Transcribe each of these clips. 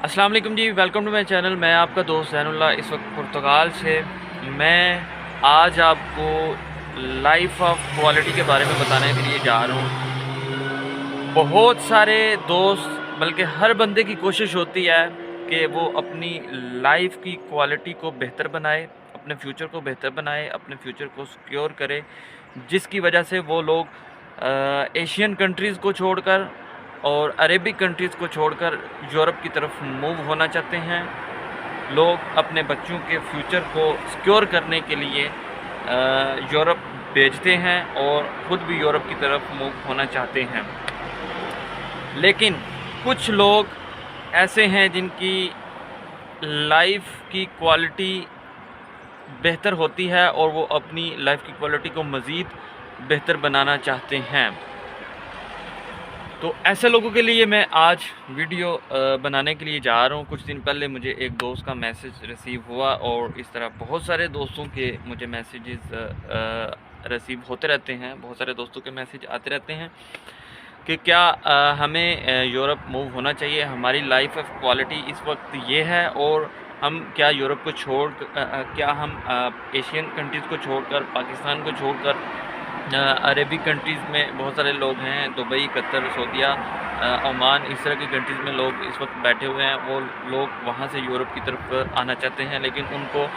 अस्सलाम वालेकुम जी, welcome to my channel. मैं आपका दोस्त ज़ैनुल्लाह इस वक्त पुर्तगाल से। मैं आज आपको लाइफ ऑफ क्वालिटी के बारे में बताने के लिए जा रहा हूँ। बहुत सारे दोस्त बल्कि हर बंदे की कोशिश होती है कि वो अपनी लाइफ की क्वालिटी को बेहतर बनाए, अपने फ्यूचर को बेहतर बनाए, अपने फ्यूचर को सिक्योर करे, जिसकी वजह से वो लोग एशियन कंट्रीज़ को छोड़कर और अरेबिक कंट्रीज़ को छोड़कर यूरोप की तरफ मूव होना चाहते हैं। लोग अपने बच्चों के फ्यूचर को सिक्योर करने के लिए यूरोप भेजते हैं और ख़ुद भी यूरोप की तरफ मूव होना चाहते हैं। लेकिन कुछ लोग ऐसे हैं जिनकी लाइफ की क्वालिटी बेहतर होती है और वो अपनी लाइफ की क्वालिटी को मज़ीद बेहतर बनाना चाहते हैं। तो ऐसे लोगों के लिए मैं आज वीडियो बनाने के लिए जा रहा हूँ। कुछ दिन पहले मुझे एक दोस्त का मैसेज रिसीव हुआ और इस तरह बहुत सारे दोस्तों के मुझे मैसेजेस रिसीव होते रहते हैं, बहुत सारे दोस्तों के मैसेज आते रहते हैं कि क्या हमें यूरोप मूव होना चाहिए, हमारी लाइफ ऑफ क्वालिटी इस वक्त ये है और हम क्या यूरोप को छोड़ क्या हम एशियन कंट्रीज़ को छोड़कर, पाकिस्तान को छोड़कर अरेबिक कंट्रीज़ में बहुत सारे लोग हैं, दुबई, कतर, सऊदीया, ओमान, इस तरह की कंट्रीज़ में लोग इस वक्त बैठे हुए हैं। वो लोग वहाँ से यूरोप की तरफ आना चाहते हैं, लेकिन उनको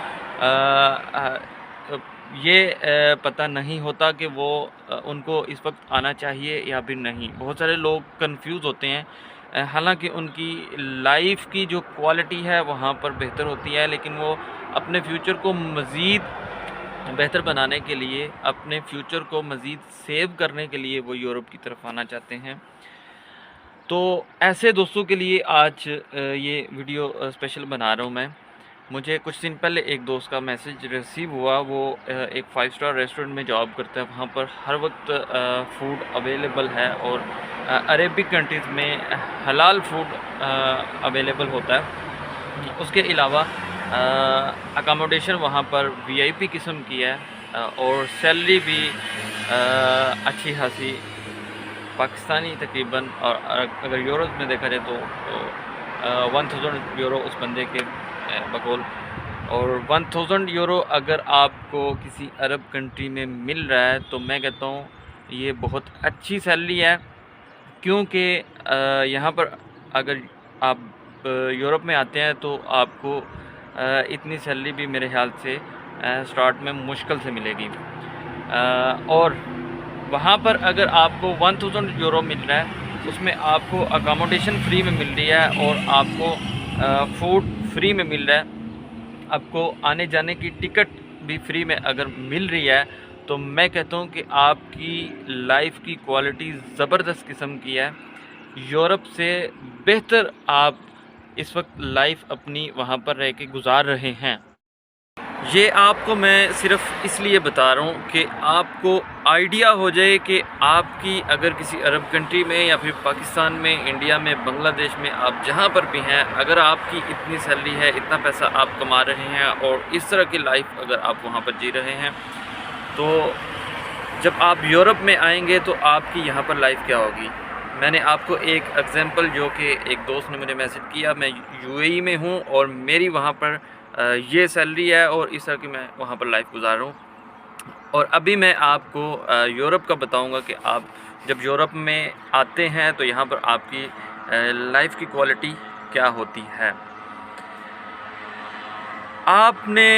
ये पता नहीं होता कि वो उनको इस वक्त आना चाहिए या फिर नहीं। बहुत सारे लोग कंफ्यूज होते हैं। हालांकि उनकी लाइफ की जो क्वालिटी है वहाँ पर बेहतर होती है, लेकिन वो अपने फ्यूचर को मज़ीद बेहतर बनाने के लिए, अपने फ्यूचर को मज़ीद सेव करने के लिए वो यूरोप की तरफ आना चाहते हैं। तो ऐसे दोस्तों के लिए आज ये वीडियो स्पेशल बना रहा हूँ मैं। मुझे कुछ दिन पहले एक दोस्त का मैसेज रिसीव हुआ। वो एक 5 स्टार रेस्टोरेंट में जॉब करता है, वहाँ पर हर वक्त फ़ूड अवेलेबल है और अरेबिक कंट्रीज़ में हलाल फ़ूड अवेलेबल होता है। उसके अलावा अकोमोडेशन वहाँ पर वीआईपी किस्म की है और सैलरी भी अच्छी खासी पाकिस्तानी तकरीबन, और अगर यूरो में देखा जाए तो 1000 यूरो उस बंदे के बकौल। और 1000 यूरो अगर आपको किसी अरब कंट्री में मिल रहा है तो मैं कहता हूँ ये बहुत अच्छी सैलरी है, क्योंकि यहाँ पर अगर आप यूरोप में आते हैं तो आपको इतनी सैलरी भी मेरे ख्याल से स्टार्ट में मुश्किल से मिलेगी। और वहाँ पर अगर आपको 1000 यूरो मिल रहा है, उसमें आपको अकोमोडेशन फ्री में मिल रही है और आपको फूड फ्री में मिल रहा है, आपको आने जाने की टिकट भी फ्री में अगर मिल रही है, तो मैं कहता हूँ कि आपकी लाइफ की क्वालिटी ज़बरदस्त किस्म की है। यूरोप से बेहतर आप इस वक्त लाइफ अपनी वहाँ पर रह के गुजार रहे हैं। ये आपको मैं सिर्फ़ इसलिए बता रहा हूँ कि आपको आइडिया हो जाए कि आपकी अगर किसी अरब कंट्री में या फिर पाकिस्तान में, इंडिया में, बांग्लादेश में, आप जहाँ पर भी हैं, अगर आपकी इतनी सैलरी है, इतना पैसा आप कमा रहे हैं और इस तरह की लाइफ अगर आप वहाँ पर जी रहे हैं, तो जब आप यूरोप में आएंगे तो आपकी यहाँ पर लाइफ क्या होगी। मैंने आपको एक एग्ज़ाम्पल, जो कि एक दोस्त ने मुझे मैसेज किया, मैं यूएई में हूँ और मेरी वहाँ पर ये सैलरी है और इस तरह की मैं वहाँ पर लाइफ गुजार रहा हूँ। और अभी मैं आपको यूरोप का बताऊँगा कि आप जब यूरोप में आते हैं तो यहाँ पर आपकी लाइफ की क्वालिटी क्या होती है। आपने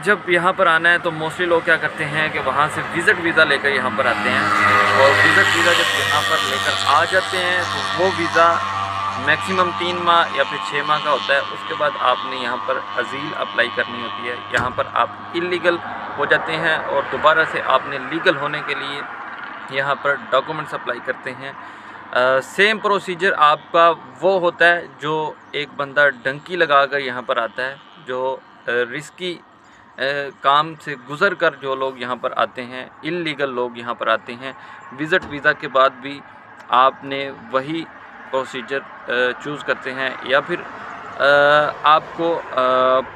जब यहाँ पर आना है तो मोस्टली लोग क्या करते हैं कि वहाँ से विज़िट वीज़ा लेकर यहाँ पर आते हैं, और विज़िट वीज़ा जब यहाँ पर लेकर आ जाते हैं तो वो वीज़ा मैक्सिमम 3 माह या फिर 6 माह का होता है। उसके बाद आपने यहाँ पर अज़ील अप्लाई करनी होती है। यहाँ पर आप इल्लीगल हो जाते हैं और दोबारा से आपने लीगल होने के लिए यहाँ पर डॉक्यूमेंट्स अप्लाई करते हैं। सेम प्रोसीजर आपका वो होता है जो एक बंदा डंकी लगा कर यहाँ पर आता है, जो रिस्की काम से गुज़र कर जो लोग यहाँ पर आते हैं, इल्लीगल लोग यहाँ पर आते हैं। विज़िट वीज़ा के बाद भी आपने वही प्रोसीजर चूज़ करते हैं, या फिर आपको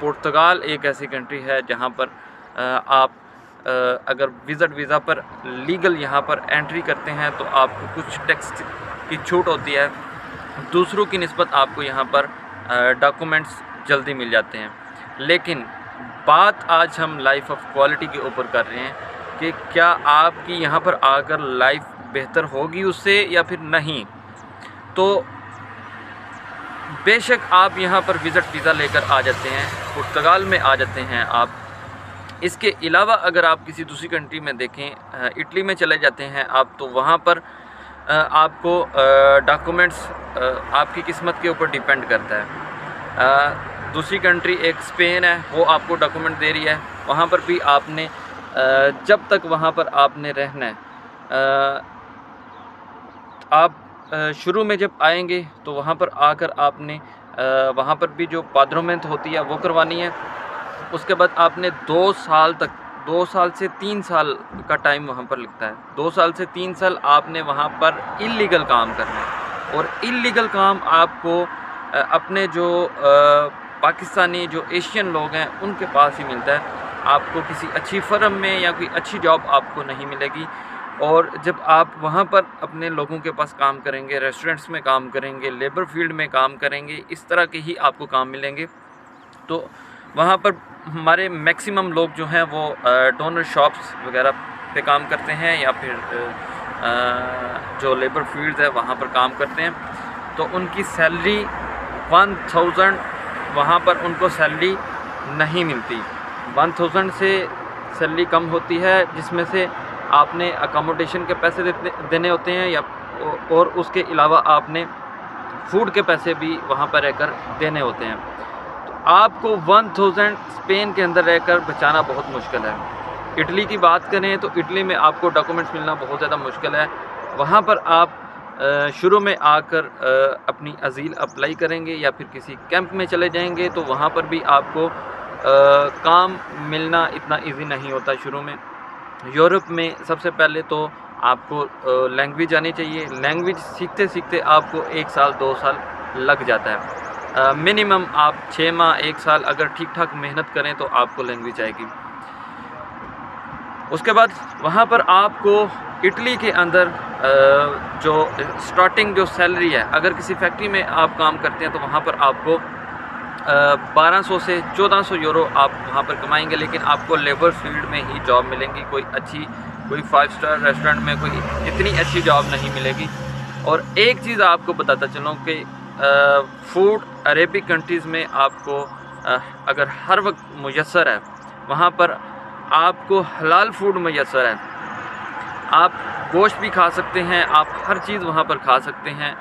पुर्तगाल एक ऐसी कंट्री है जहाँ पर आप अगर विज़िट वीज़ा पर लीगल यहाँ पर एंट्री करते हैं तो आपको कुछ टैक्स की छूट होती है। दूसरों की निस्बत आपको यहाँ पर डॉक्यूमेंट्स जल्दी मिल जाते हैं। लेकिन बात आज हम लाइफ ऑफ क्वालिटी के ऊपर कर रहे हैं कि क्या आपकी यहाँ पर आकर लाइफ बेहतर होगी उससे या फिर नहीं। तो बेशक आप यहाँ पर विज़िट वीज़ा लेकर आ जाते हैं, पुर्तगाल में आ जाते हैं आप। इसके अलावा अगर आप किसी दूसरी कंट्री में देखें, इटली में चले जाते हैं आप, तो वहाँ पर आपको डॉक्यूमेंट्स आपकी किस्मत के ऊपर डिपेंड करता है। दूसरी कंट्री एक स्पेन है, वो आपको डॉक्यूमेंट दे रही है। वहाँ पर भी आपने जब तक वहाँ पर आपने रहना है, आप शुरू में जब आएंगे तो वहाँ पर आकर आपने वहाँ पर भी जो पाद्रोमेंट होती है वो करवानी है। उसके बाद आपने 2 साल तक, 2 साल से 3 साल का टाइम वहाँ पर लगता है। 2 साल से 3 साल आपने वहाँ पर इल्लीगल काम करना है। और इल्लीगल काम आपको अपने जो पाकिस्तानी जो एशियन लोग हैं उनके पास ही मिलता है। आपको किसी अच्छी फर्म में या कोई अच्छी जॉब आपको नहीं मिलेगी। और जब आप वहाँ पर अपने लोगों के पास काम करेंगे, रेस्टोरेंट्स में काम करेंगे, लेबर फील्ड में काम करेंगे, इस तरह के ही आपको काम मिलेंगे। तो वहाँ पर हमारे मैक्सिमम लोग जो हैं वो डोनर शॉप्स वगैरह पे काम करते हैं या फिर जो लेबर फील्ड है वहाँ पर काम करते हैं। तो उनकी सैलरी 1000 वहाँ पर उनको सैलरी नहीं मिलती। 1000 से सैलरी कम होती है, जिसमें से आपने अकोमोडेशन के पैसे देने होते हैं या और उसके अलावा आपने फूड के पैसे भी वहाँ पर रहकर देने होते हैं। तो आपको 1000 स्पेन के अंदर रहकर बचाना बहुत मुश्किल है। इटली की बात करें तो इटली में आपको डॉक्यूमेंट्स मिलना बहुत ज़्यादा मुश्किल है। वहाँ पर आप शुरू में आकर अपनी अजील अप्लाई करेंगे या फिर किसी कैंप में चले जाएंगे तो वहाँ पर भी आपको काम मिलना इतना इजी नहीं होता शुरू में। यूरोप में सबसे पहले तो आपको लैंग्वेज आनी चाहिए। लैंग्वेज सीखते सीखते आपको 1 साल 2 साल लग जाता है। मिनिमम आप 6 माह 1 साल अगर ठीक ठाक मेहनत करें तो आपको लैंग्वेज आएगी। उसके बाद वहाँ पर आपको इटली के अंदर जो स्टार्टिंग जो सैलरी है, अगर किसी फैक्ट्री में आप काम करते हैं तो वहाँ पर आपको 1200 से 1400 यूरो आप वहाँ पर कमाएंगे। लेकिन आपको लेबर फील्ड में ही जॉब मिलेंगी, कोई 5 स्टार रेस्टोरेंट में कोई इतनी अच्छी जॉब नहीं मिलेगी। और एक चीज़ आपको बताता चलूँ कि फूड अरेबिक कंट्रीज़ में आपको अगर हर वक्त मुयस्सर है, वहाँ पर आपको हलाल फूड मुयस्सर है। आप गोश्त भी खा सकते हैं, आप हर चीज़ वहाँ पर खा सकते हैं।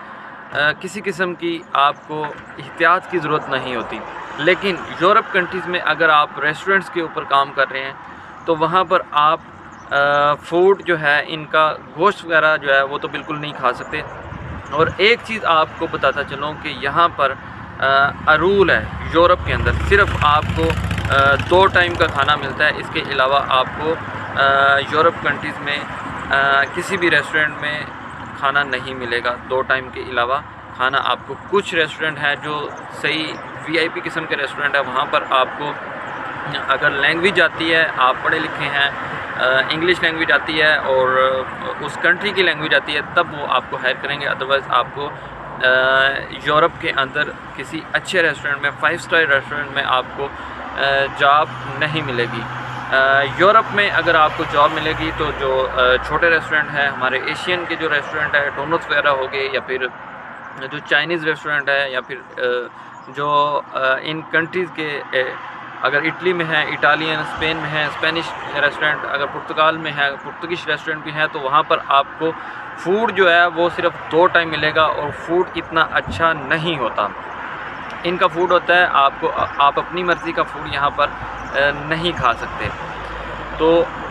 किसी किस्म की आपको एहतियात की ज़रूरत नहीं होती। लेकिन यूरोप कंट्रीज़ में अगर आप रेस्टोरेंट्स के ऊपर काम कर रहे हैं तो वहाँ पर आप फूड जो है, इनका गोश्त वगैरह जो है वो तो बिल्कुल नहीं खा सकते। और एक चीज़ आपको बताता चलूँ कि यहाँ पर रूल है यूरोप के अंदर, सिर्फ आपको 2 टाइम का खाना मिलता है। इसके अलावा आपको यूरोप कंट्रीज़ में किसी भी रेस्टोरेंट में खाना नहीं मिलेगा। 2 टाइम के अलावा खाना आपको, कुछ रेस्टोरेंट हैं जो सही VIP किस्म के रेस्टोरेंट है, वहाँ पर आपको अगर लैंग्वेज आती है, आप पढ़े लिखे हैं, इंग्लिश लैंग्वेज आती है और उस कंट्री की लैंग्वेज आती है, तब वो आपको हायर करेंगे। अदरवाइज़ आपको यूरोप के अंदर किसी अच्छे रेस्टोरेंट में, 5 स्टार रेस्टोरेंट में आपको जॉब नहीं मिलेगी। यूरोप में अगर आपको जॉब मिलेगी तो जो छोटे रेस्टोरेंट हैं, हमारे एशियन के जो रेस्टोरेंट है, डोनट्स वगैरह हो गए, या फिर जो चाइनीज़ रेस्टोरेंट है, या फिर जो इन कंट्रीज़ के अगर इटली में है इटालियन, स्पेन में है स्पेनिश रेस्टोरेंट, अगर पुर्तगाल में है पुर्तगीज रेस्टोरेंट भी हैं, तो वहाँ पर आपको फ़ूड जो है वो सिर्फ 2 टाइम मिलेगा और फ़ूड इतना अच्छा नहीं होता। इनका फ़ूड होता है आप अपनी मर्ज़ी का फ़ूड यहाँ पर नहीं खा सकते। तो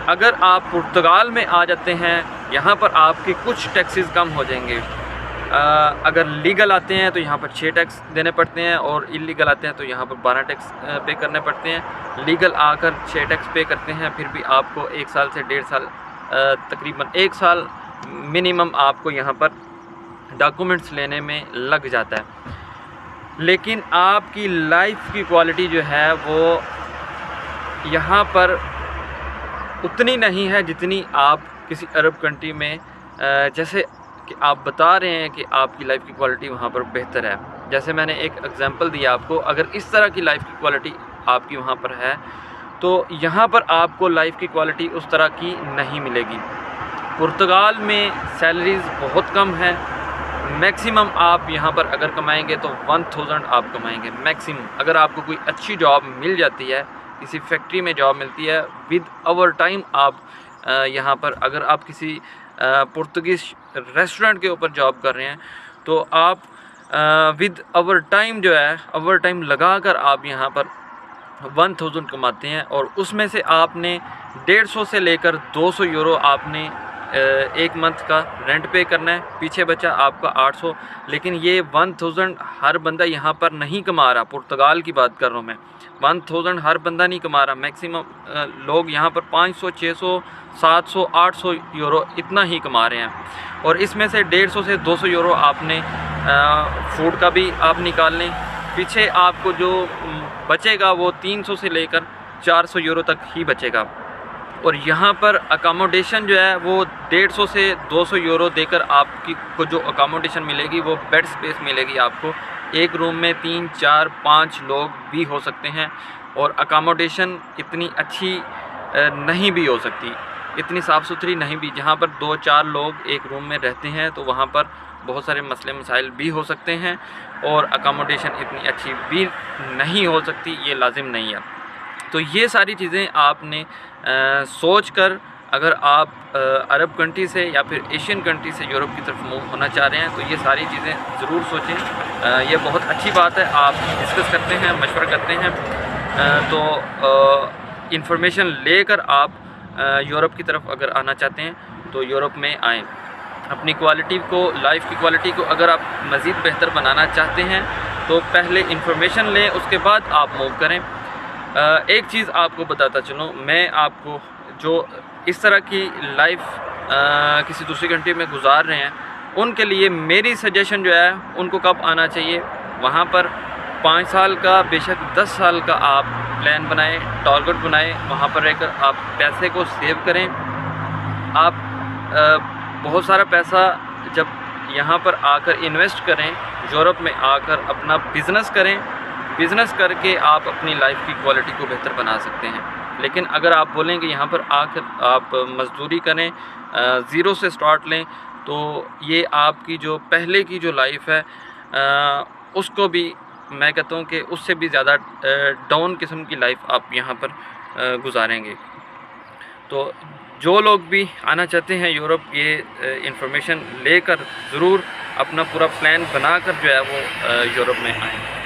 अगर आप पुर्तगाल में आ जाते हैं, यहाँ पर आपके कुछ टैक्सेस कम हो जाएंगे। अगर लीगल आते हैं तो यहाँ पर 6 टैक्स देने पड़ते हैं और इलीगल आते हैं तो यहाँ पर 12 टैक्स पे करने पड़ते हैं। लीगल आकर 6 टैक्स पे करते हैं, फिर भी आपको 1 साल से 1.5 साल, तकरीबन 1 साल मिनिमम आपको यहाँ पर डॉक्यूमेंट्स लेने में लग जाता है। लेकिन आपकी लाइफ की क्वालिटी जो है वो यहाँ पर उतनी नहीं है जितनी आप किसी अरब कंट्री में, जैसे कि आप बता रहे हैं कि आपकी लाइफ की क्वालिटी वहाँ पर बेहतर है। जैसे मैंने एक एग्जांपल दिया आपको, अगर इस तरह की लाइफ की क्वालिटी आपकी वहाँ पर है तो यहाँ पर आपको लाइफ की क्वालिटी उस तरह की नहीं मिलेगी। पुर्तगाल में सैलरीज़ बहुत कम है, मैक्सिमम आप यहाँ पर अगर कमाएंगे तो 1000 आप कमाएंगे मैक्सिमम। अगर आपको कोई अच्छी जॉब मिल जाती है, किसी फैक्ट्री में जॉब मिलती है, विद ओवर टाइम आप यहाँ पर अगर आप किसी पुर्तगीज़ रेस्टोरेंट के ऊपर जॉब कर रहे हैं तो आप विद ओवर टाइम जो है, ओवर टाइम लगा कर आप यहाँ पर 1000 कमाते हैं, और उसमें से आपने 150 से लेकर 200 यूरो आपने एक मंथ का रेंट पे करना है, पीछे बचा आपका 800। लेकिन ये 1000 हर बंदा यहाँ पर नहीं कमा रहा, पुर्तगाल की बात कर रहा हूँ मैं। 1000 हर बंदा नहीं कमा रहा, मैक्सिमम लोग यहाँ पर 500, 600, 700, 800 यूरो इतना ही कमा रहे हैं। और इसमें से 150 से 200 यूरो आपने फूड का भी आप निकाल लें, पीछे आपको जो बचेगा वो 300 से लेकर 400 यूरो तक ही बचेगा। और यहाँ पर अकामोडेशन जो है वो 150 से 200 यूरो देकर आपकी को जो अकामोडेशन मिलेगी वो बेड स्पेस मिलेगी आपको। एक रूम में 3, 4, 5 लोग भी हो सकते हैं, और अकामोडेशन इतनी अच्छी नहीं भी हो सकती, इतनी साफ़ सुथरी नहीं भी। जहाँ पर 2-4 लोग एक रूम में रहते हैं तो वहाँ पर बहुत सारे मसले मसाइल भी हो सकते हैं, और अकामोडेशन इतनी अच्छी भी नहीं हो सकती, ये लाजिम नहीं है। तो ये सारी चीज़ें आपने सोच कर, अगर आप अरब कंट्री से या फिर एशियन कंट्री से यूरोप की तरफ मूव होना चाह रहे हैं तो ये सारी चीज़ें ज़रूर सोचें। ये बहुत अच्छी बात है, आप डिस्कस करते हैं, मशवरा करते हैं, तो इंफॉर्मेशन लेकर आप यूरोप की तरफ अगर आना चाहते हैं तो यूरोप में आएँ। अपनी क्वालिटी को, लाइफ की क्वालिटी को अगर आप मज़ीद बेहतर बनाना चाहते हैं तो पहले इंफॉर्मेशन लें, उसके बाद आप मूव करें। एक चीज़ आपको बताता चलूँ, मैं आपको जो इस तरह की लाइफ किसी दूसरी कंट्री में गुजार रहे हैं उनके लिए मेरी सजेशन जो है, उनको कब आना चाहिए, वहाँ पर 5 साल का, बेशक 10 साल का आप प्लान बनाएं, टारगेट बनाएं, वहाँ पर रहकर आप पैसे को सेव करें। आप बहुत सारा पैसा जब यहाँ पर आकर इन्वेस्ट करें, यूरोप में आकर अपना बिज़नेस करें, बिज़नेस करके आप अपनी लाइफ की क्वालिटी को बेहतर बना सकते हैं। लेकिन अगर आप बोलें कि यहाँ पर आकर आप मज़दूरी करें, ज़ीरो से स्टार्ट लें, तो ये आपकी जो पहले की जो लाइफ है उसको भी, मैं कहता हूँ कि उससे भी ज़्यादा डाउन किस्म की लाइफ आप यहाँ पर गुजारेंगे। तो जो लोग भी आना चाहते हैं यूरोप, ये इंफॉर्मेशन लेकर ज़रूर अपना पूरा प्लान बनाकर जो है वो यूरोप में आएँ।